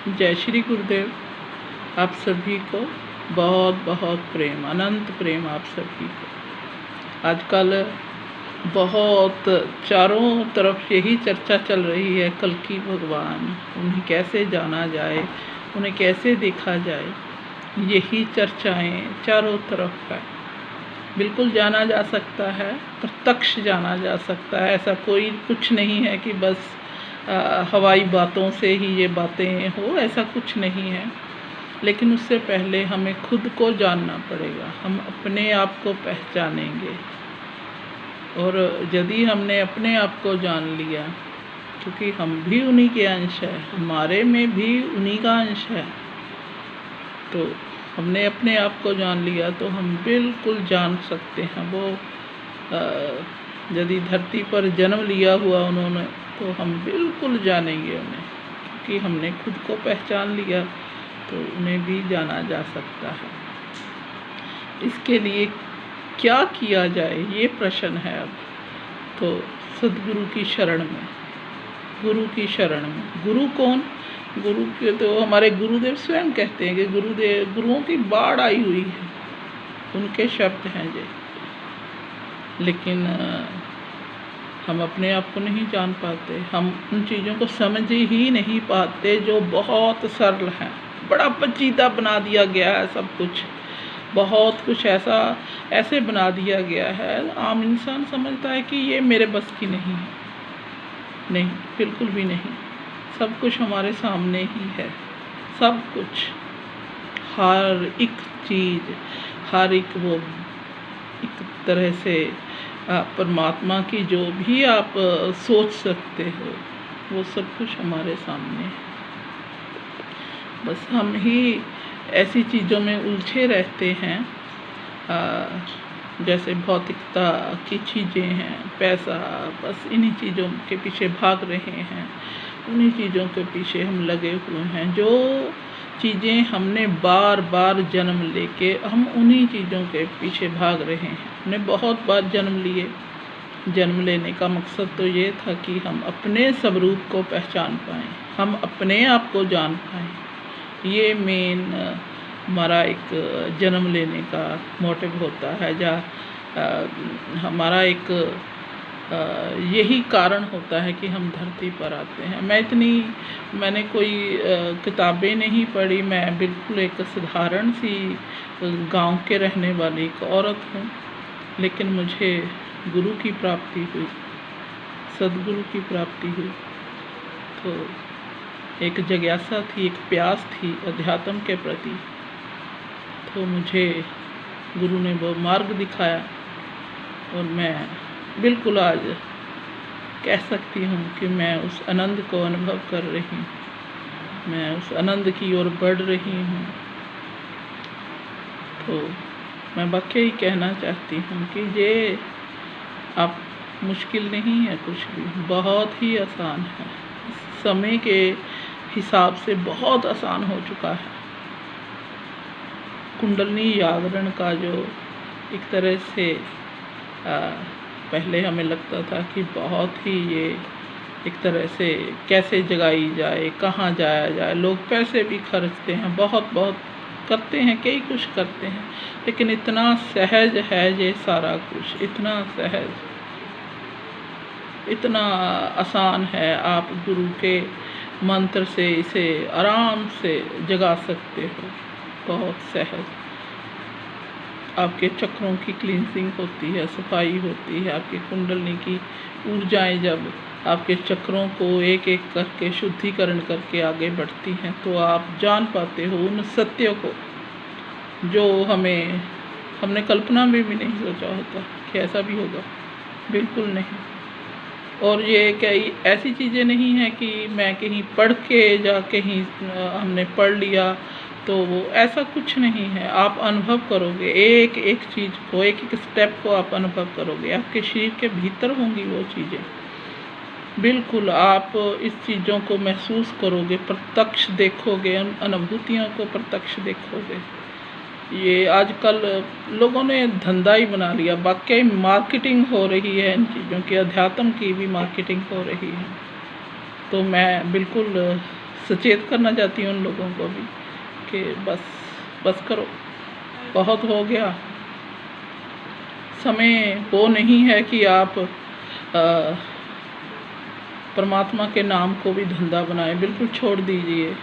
जय श्री गुरुदेव। आप सभी को बहुत बहुत प्रेम, अनंत प्रेम आप सभी को। आजकल बहुत चारों तरफ यही चर्चा चल रही है, कल्कि भगवान, उन्हें कैसे जाना जाए, उन्हें कैसे देखा जाए। यही चर्चाएं चारों तरफ है। बिल्कुल जाना जा सकता है, प्रत्यक्ष जाना जा सकता है। ऐसा कोई कुछ नहीं है कि बस हवाई बातों से ही ये बातें हो, ऐसा कुछ नहीं है। लेकिन उससे पहले हमें खुद को जानना पड़ेगा, हम अपने आप को पहचानेंगे। और यदि हमने अपने आप को जान लिया, क्योंकि हम भी उन्हीं के अंश हैं, हमारे में भी उन्हीं का अंश है, तो हमने अपने आप को जान लिया तो हम बिल्कुल जान सकते हैं। वो यदि धरती पर जन्म लिया हुआ उन्होंने, तो हम बिल्कुल जानेंगे उन्हें, क्योंकि हमने खुद को पहचान लिया तो उन्हें भी जाना जा सकता है। इसके लिए क्या किया जाए, ये प्रश्न है अब। तो सद्गुरु की शरण में, गुरु की शरण में। गुरु कौन? गुरु के तो हमारे गुरुदेव स्वयं कहते हैं कि गुरुओं की बाढ़ आई हुई है, उनके शब्द हैं ये। लेकिन हम अपने आप को नहीं जान पाते, हम उन चीज़ों को समझ ही नहीं पाते जो बहुत सरल हैं। बड़ा पेचीदा बना दिया गया है सब कुछ, बहुत कुछ ऐसे बना दिया गया है। आम इंसान समझता है कि ये मेरे बस की नहीं है। नहीं, बिल्कुल भी नहीं। सब कुछ हमारे सामने ही है, सब कुछ, हर एक चीज़, हर एक वो एक तरह से परमात्मा की जो भी आप सोच सकते हो, वो सब कुछ हमारे सामने है। बस हम ही ऐसी चीज़ों में उलझे रहते हैं, जैसे भौतिकता की चीज़ें हैं, पैसा, बस इन्हीं चीज़ों के पीछे भाग रहे हैं, उन्हीं चीज़ों के पीछे हम लगे हुए हैं। जो चीज़ें हमने बार बार जन्म लेके, हम उन्हीं चीज़ों के पीछे भाग रहे हैं। हमने बहुत बार जन्म लिए। जन्म लेने का मकसद तो ये था कि हम अपने स्वरूप को पहचान पाएँ, हम अपने आप को जान पाएँ। ये मेन हमारा एक जन्म लेने का मोटिव होता है, हमारा एक यही कारण होता है कि हम धरती पर आते हैं। मैंने कोई किताबें नहीं पढ़ी, मैं बिल्कुल एक साधारण सी गांव के रहने वाली एक औरत हूँ। लेकिन मुझे गुरु की प्राप्ति हुई, सद्गुरु की प्राप्ति हुई, तो एक जिज्ञासा थी, एक प्यास थी अध्यात्म के प्रति। तो मुझे गुरु ने वो मार्ग दिखाया और मैं बिल्कुल आज कह सकती हूँ कि मैं उस आनंद को अनुभव कर रही हूँ, मैं उस आनंद की ओर बढ़ रही हूँ। तो मैं वाकई कहना चाहती हूँ कि ये अब मुश्किल नहीं है कुछ भी, बहुत ही आसान है। समय के हिसाब से बहुत आसान हो चुका है। कुंडलिनी जागरण का जो एक तरह से पहले हमें लगता था कि बहुत ही ये एक तरह से कैसे जगाई जाए, कहाँ जाया जाए, लोग पैसे भी खर्चते हैं, बहुत करते हैं, कई कुछ करते हैं, लेकिन इतना सहज है ये सारा कुछ, इतना सहज, इतना आसान है। आप गुरु के मंत्र से इसे आराम से जगा सकते हो, बहुत सहज। आपके चक्रों की क्लींसिंग होती है, सफाई होती है, आपकी कुंडलिनी की ऊर्जाएं जब आपके चक्रों को एक एक करके शुद्धिकरण करके आगे बढ़ती हैं, तो आप जान पाते हो उन सत्यों को जो हमने कल्पना में भी नहीं सोचा होता कि ऐसा भी होगा। बिल्कुल नहीं। और ये कई ऐसी चीज़ें नहीं हैं कि मैं कहीं पढ़ के या कहीं हमने पढ़ लिया, तो वो ऐसा कुछ नहीं है। आप अनुभव करोगे, एक एक चीज़ को, एक एक स्टेप को आप अनुभव करोगे, आपके शरीर के भीतर होंगी वो चीज़ें। बिल्कुल आप इस चीज़ों को महसूस करोगे, प्रत्यक्ष देखोगे, उन अनुभूतियों को प्रत्यक्ष देखोगे। ये आजकल लोगों ने धंधा ही बना लिया, वाकई मार्केटिंग हो रही है इन चीज़ों की, अध्यात्म की भी मार्केटिंग हो रही है। तो मैं बिल्कुल सचेत करना चाहती हूँ उन लोगों को भी कि बस करो, बहुत हो गया। समय वो नहीं है कि आप परमात्मा के नाम को भी धंधा बनाएं। बिल्कुल छोड़ दीजिए,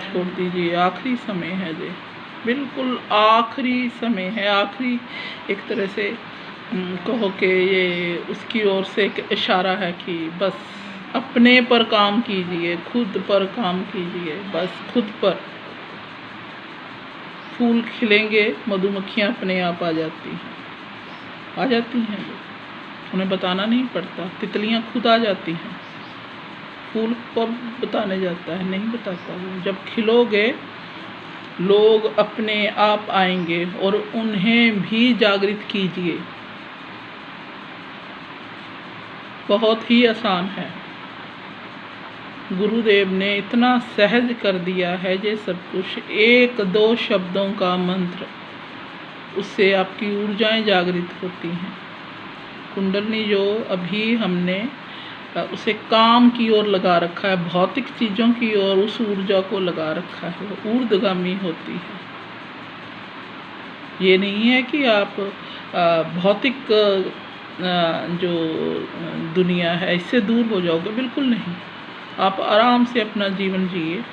छोड़ दीजिए। आखिरी समय है जी, बिल्कुल आखिरी समय है। आखिरी एक तरह से कहो कि ये उसकी ओर से एक इशारा है कि बस अपने पर काम कीजिए, खुद पर काम कीजिए, बस खुद पर। फूल खिलेंगे, मधुमक्खियाँ अपने आप आ जाती हैं, उन्हें बताना नहीं पड़ता। तितलियाँ खुद आ जाती हैं। फूल कब बताने जाता है? नहीं बताता वो। जब खिलोगे लोग अपने आप आएंगे और उन्हें भी जागृत कीजिए। बहुत ही आसान है। गुरुदेव ने इतना सहज कर दिया है ये सब कुछ। 1-2 शब्दों का मंत्र, उससे आपकी ऊर्जाएं जागृत होती हैं। कुंडलनी जो अभी हमने उसे काम की ओर लगा रखा है, भौतिक चीज़ों की ओर उस ऊर्जा को लगा रखा है, वो ऊर्ध्वगामी होती है। ये नहीं है कि आप भौतिक जो दुनिया है इससे दूर हो जाओगे, बिल्कुल नहीं। आप आराम से अपना जीवन जिए।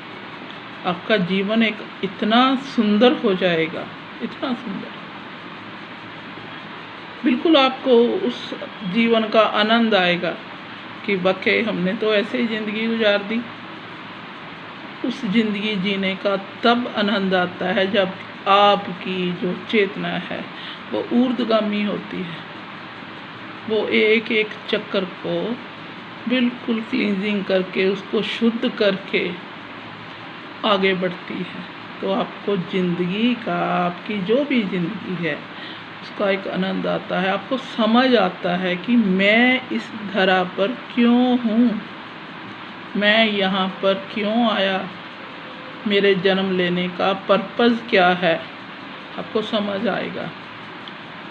आपका जीवन एक इतना सुंदर हो जाएगा, इतना सुंदर, बिल्कुल आपको उस जीवन का आनंद आएगा कि वाकई हमने तो ऐसे ही ज़िंदगी गुजार दी। उस ज़िंदगी जीने का तब आनंद आता है जब आपकी जो चेतना है वो ऊर्ध्वगामी होती है। वो एक एक चक्कर को बिल्कुल क्लींजिंग करके, उसको शुद्ध करके आगे बढ़ती है। तो आपको ज़िंदगी का, आपकी जो भी ज़िंदगी है उसका एक आनंद आता है। आपको समझ आता है कि मैं इस धरा पर क्यों हूँ, मैं यहाँ पर क्यों आया, मेरे जन्म लेने का पर्पज़ क्या है, आपको समझ आएगा।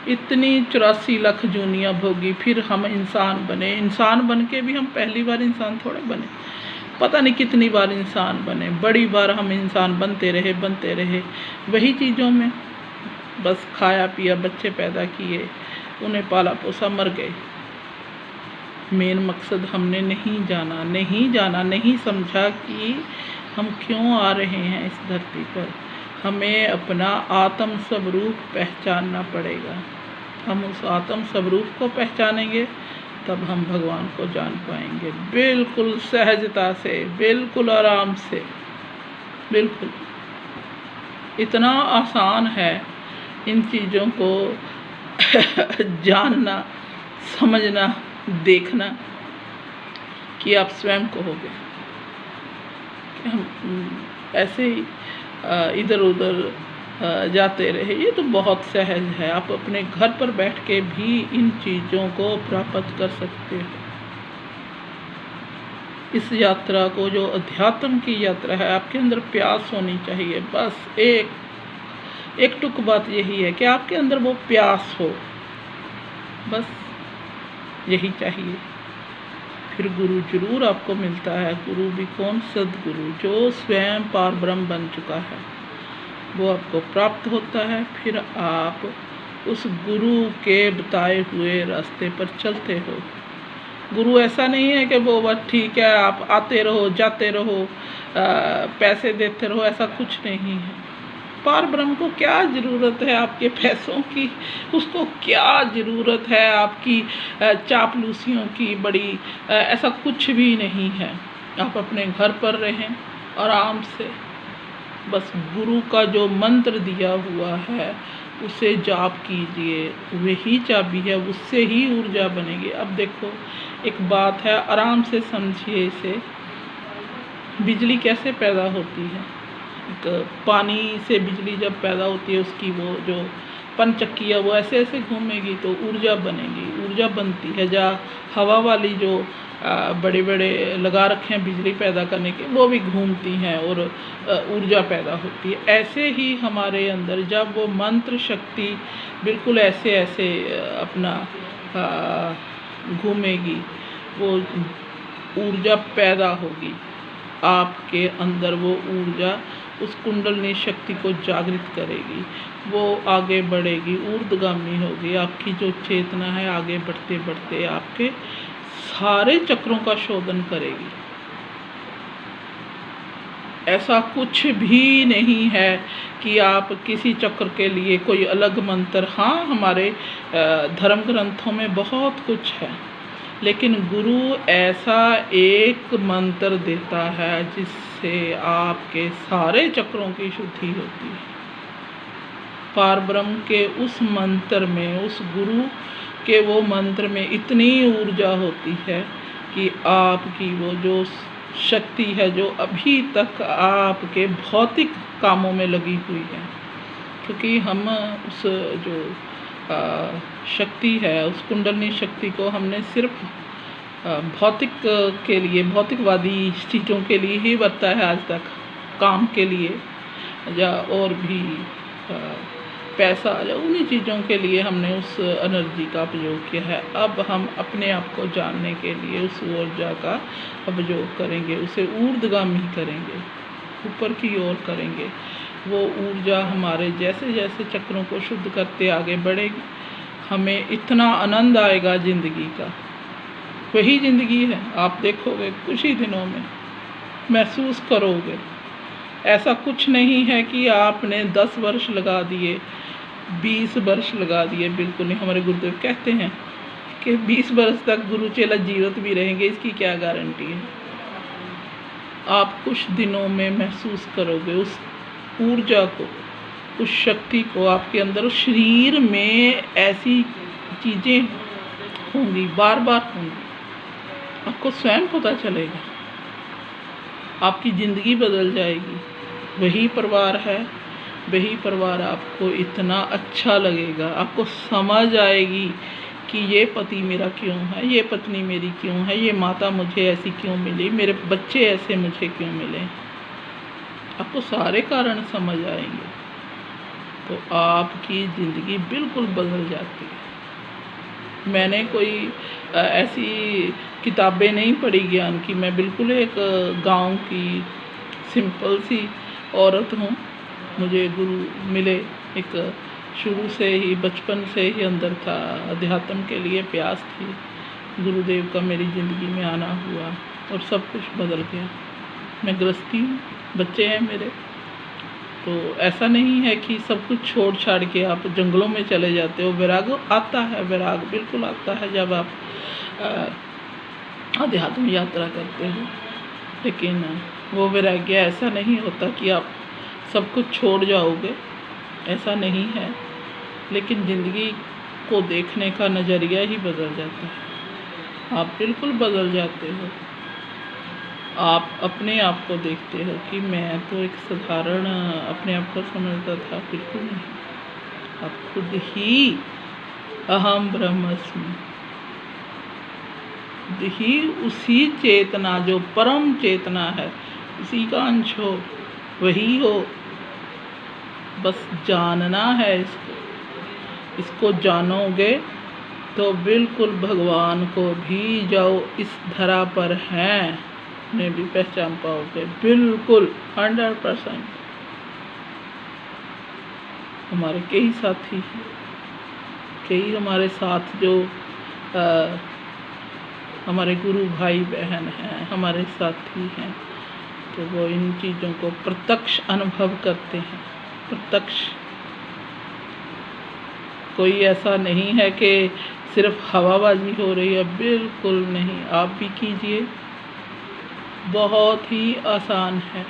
इतनी 84 लाख जूनियाँ भोगी, फिर हम इंसान बने। इंसान बन के भी हम पहली बार इंसान थोड़े बने, पता नहीं कितनी बार इंसान बने। बड़ी बार हम इंसान बनते रहे वही चीज़ों में, बस खाया पिया, बच्चे पैदा किए, उन्हें पाला पोसा, मर गए। मेन मकसद हमने नहीं जाना, नहीं समझा कि हम क्यों आ रहे हैं इस धरती पर। हमें अपना आत्म स्वरूप पहचानना पड़ेगा। हम उस आत्म स्वरूप को पहचानेंगे तब हम भगवान को जान पाएंगे, बिल्कुल सहजता से, बिल्कुल आराम से, बिल्कुल। इतना आसान है इन चीज़ों को जानना, समझना, देखना कि आप स्वयं कहोगे कि हम ऐसे ही इधर उधर जाते रहे। ये तो बहुत सहज है। आप अपने घर पर बैठ के भी इन चीज़ों को प्राप्त कर सकते हो। इस यात्रा को, जो अध्यात्म की यात्रा है, आपके अंदर प्यास होनी चाहिए। बस एक टुक बात यही है कि आपके अंदर वो प्यास हो, बस यही चाहिए। फिर गुरु जरूर आपको मिलता है। गुरु भी कौन? सदगुरु, जो स्वयं पार ब्रह्म बन चुका है, वो आपको प्राप्त होता है। फिर आप उस गुरु के बताए हुए रास्ते पर चलते हो। गुरु ऐसा नहीं है कि वो बस ठीक है आप आते रहो, जाते रहो, पैसे देते रहो, ऐसा कुछ नहीं है। पार ब्रह्म को क्या ज़रूरत है आपके पैसों की? उसको क्या ज़रूरत है आपकी चापलूसियों की? बड़ी ऐसा कुछ भी नहीं है। आप अपने घर पर रहें आराम से, बस गुरु का जो मंत्र दिया हुआ है उसे जाप कीजिए, वही चाबी है, उससे ही ऊर्जा बनेगी। अब देखो एक बात है, आराम से समझिए इसे। बिजली कैसे पैदा होती है? पानी से बिजली जब पैदा होती है, उसकी वो जो पनचक्की है वो ऐसे ऐसे घूमेगी तो ऊर्जा बनेगी, ऊर्जा बनती है। जहाँ हवा वाली जो बड़े बड़े लगा रखे हैं बिजली पैदा करने के, वो भी घूमती हैं और ऊर्जा पैदा होती है। ऐसे ही हमारे अंदर जब वो मंत्र शक्ति बिल्कुल ऐसे ऐसे अपना घूमेगी, वो ऊर्जा पैदा होगी। आपके अंदर वो ऊर्जा उस कुंडलनी शक्ति को जागृत करेगी, वो आगे बढ़ेगी, ऊर्ध्वगामी होगी। आपकी जो चेतना है आगे बढ़ते बढ़ते आपके सारे चक्रों का शोधन करेगी। ऐसा कुछ भी नहीं है कि आप किसी चक्र के लिए कोई अलग मंत्र, हाँ हमारे धर्म ग्रंथों में बहुत कुछ है, लेकिन गुरु ऐसा एक मंत्र देता है जिससे आपके सारे चक्रों की शुद्धि होती है। पारब्रह्म के उस मंत्र में, उस गुरु के वो मंत्र में इतनी ऊर्जा होती है कि आपकी वो जो शक्ति है जो अभी तक आपके भौतिक कामों में लगी हुई है, क्योंकि हम उस जो शक्ति है, उस कुंडलनी शक्ति को हमने सिर्फ भौतिक के लिए, भौतिकवादी चीज़ों के लिए ही बरता है आज तक, काम के लिए या और भी पैसा या उन्हीं चीज़ों के लिए हमने उस एनर्जी का उपयोग किया है। अब हम अपने आप को जानने के लिए उस ऊर्जा का उपयोग करेंगे, उसे ऊर्ध्वगामी करेंगे, ऊपर की ओर करेंगे। वो ऊर्जा हमारे जैसे जैसे चक्रों को शुद्ध करते आगे बढ़ेगी, हमें इतना आनंद आएगा ज़िंदगी का, वही ज़िंदगी है। आप देखोगे कुछ ही दिनों में महसूस करोगे। ऐसा कुछ नहीं है कि आपने 10 वर्ष लगा दिए, 20 वर्ष लगा दिए, बिल्कुल नहीं। हमारे गुरुदेव कहते हैं कि 20 वर्ष तक गुरु चेला जीवित भी रहेंगे, इसकी क्या गारंटी है। आप कुछ दिनों में महसूस करोगे उस ऊर्जा को, उस शक्ति को आपके अंदर। उस शरीर में ऐसी चीज़ें होंगी, बार बार होंगी, आपको स्वयं पता चलेगा, आपकी ज़िंदगी बदल जाएगी। वही परिवार है, वही परिवार आपको इतना अच्छा लगेगा, आपको समझ आएगी कि ये पति मेरा क्यों है, ये पत्नी मेरी क्यों है, ये माता मुझे ऐसी क्यों मिली, मेरे बच्चे ऐसे मुझे क्यों मिले। आपको सारे कारण समझ आएंगे, तो आपकी ज़िंदगी बिल्कुल बदल जाती है। मैंने कोई ऐसी किताबें नहीं पढ़ी ज्ञान की, मैं बिल्कुल एक गांव की सिंपल सी औरत हूँ। मुझे गुरु मिले, एक शुरू से ही, बचपन से ही अंदर था, अध्यात्म के लिए प्यास थी। गुरुदेव का मेरी ज़िंदगी में आना हुआ और सब कुछ बदल गया। मैं गृहस्थी हूँ, बच्चे हैं मेरे, तो ऐसा नहीं है कि सब कुछ छोड़ छाड़ के आप जंगलों में चले जाते हो। वैराग आता है, वैराग बिल्कुल आता है जब आप अध्यात्म यात्रा करते हो, लेकिन वो वैराग्य ऐसा नहीं होता कि आप सब कुछ छोड़ जाओगे, ऐसा नहीं है। लेकिन ज़िंदगी को देखने का नज़रिया ही बदल जाता है, आप बिल्कुल बदल जाते हो। आप अपने आप को देखते हो कि मैं तो एक साधारण अपने आप को समझता था, बिल्कुल नहीं। आप खुद ही अहम ब्रह्मास्मि, खुद ही उसी चेतना जो परम चेतना है, उसी का अंश हो, वही हो। बस जानना है इसको जानोगे तो बिल्कुल भगवान को भी जाओ इस धरा पर हैं में भी पहचान पाओगे, बिल्कुल 100%। हमारे कई साथी हैं, कई हमारे साथ जो हमारे गुरु भाई बहन हैं, हमारे साथी हैं, तो वो इन चीज़ों को प्रत्यक्ष अनुभव करते हैं, प्रत्यक्ष। कोई ऐसा नहीं है कि सिर्फ हवाबाजी हो रही है, बिल्कुल नहीं। आप भी कीजिए, बहुत ही आसान है।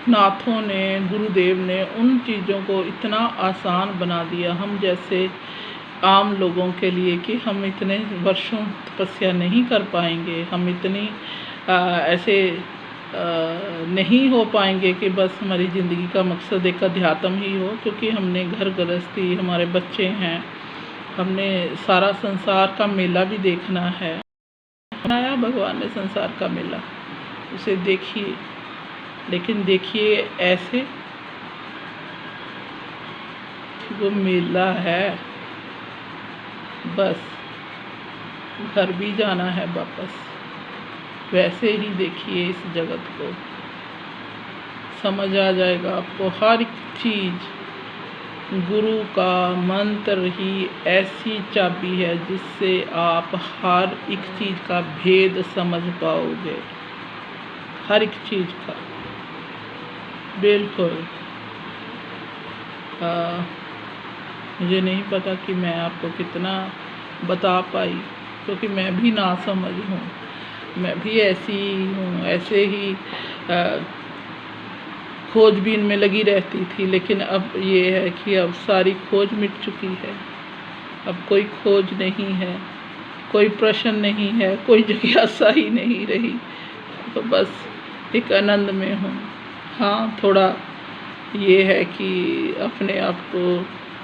नाथों ने, गुरुदेव ने उन चीज़ों को इतना आसान बना दिया हम जैसे आम लोगों के लिए कि हम इतने वर्षों तपस्या नहीं कर पाएंगे, हम इतनी ऐसे नहीं हो पाएंगे कि बस हमारी ज़िंदगी का मकसद एक अध्यात्म ही हो, क्योंकि हमने घर गृहस्थी, हमारे बच्चे हैं, हमने सारा संसार का मेला भी देखना है। बनाया भगवान ने संसार का मेला, उसे देखिए, लेकिन देखिए ऐसे कि वो मेला है, बस घर भी जाना है वापस, वैसे ही देखिए इस जगत को, समझ आ जाएगा आपको हर एक चीज़। गुरु का मंत्र ही ऐसी चाबी है जिससे आप हर एक चीज़ का भेद समझ पाओगे, हर एक चीज़ का। बिल्कुल मुझे नहीं पता कि मैं आपको कितना बता पाई, क्योंकि मैं भी ना समझ हूँ, मैं भी ऐसी ही हूँ, ऐसे ही खोजबीन में लगी रहती थी। लेकिन अब ये है कि अब सारी खोज मिट चुकी है, अब कोई खोज नहीं है, कोई प्रश्न नहीं है, कोई जिज्ञासा ही नहीं रही, तो बस एक आनंद में हूँ। हाँ, थोड़ा ये है कि अपने आप को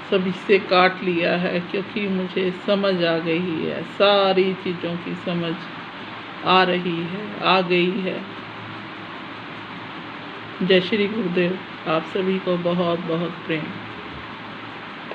सभी से काट लिया है, क्योंकि मुझे समझ आ गई है, सारी चीज़ों की समझ आ रही है, आ गई है। जय श्री गुरुदेव। आप सभी को बहुत बहुत प्रेम।